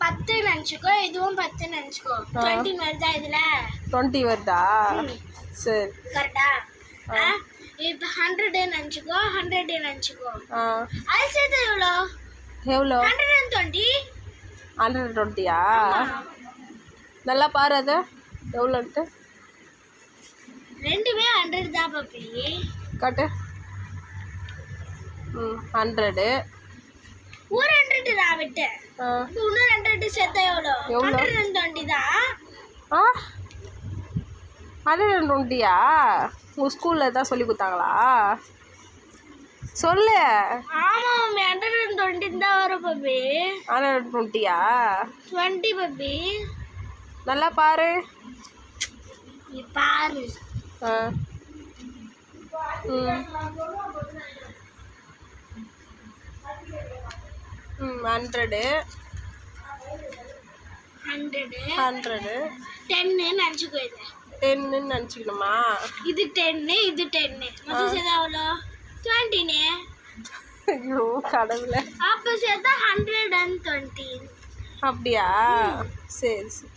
10 நினச்சிக்கோ, இதுவும் 10 நினச்சிக்கோ. 20 வருதா இதில்? 20 வருதா? சரி கரெக்டா? இப்போ 100 நினச்சிக்கோ, 100 நினச்சிக்கோ. அது சேர்த்து எவ்வளோ? 120. 120யா? நல்லா பாரு அது எவ்வளோன்ட்டு. ரெண்டுமே 100 தான் பாப்பி. காட்டு. 100. ஒரு 100 தான் விட்டேன். இன்னும் 100 சேர்த்தா எவ்வளோ? 120 தான். 120யா? உங்கள் ஸ்கூலில் தான் சொல்லி கொடுத்தாங்களா? சொல்லு. ஆமாம், 120 தான் வரும் பாப்பி. 120யா? 20 பாப்பி. நல்லா பாரு. நீ பாரு. 100. 10 நினச்சிக்கோ. இது 10 நினச்சிக்கணுமா? இது 10, இது 10. மொத்தம் சேர்த்தா எவ்வளோ? 20. ஐயோ கடவுளே. அப்போ சேர்த்தா 120. அப்படியா? சரி சரி.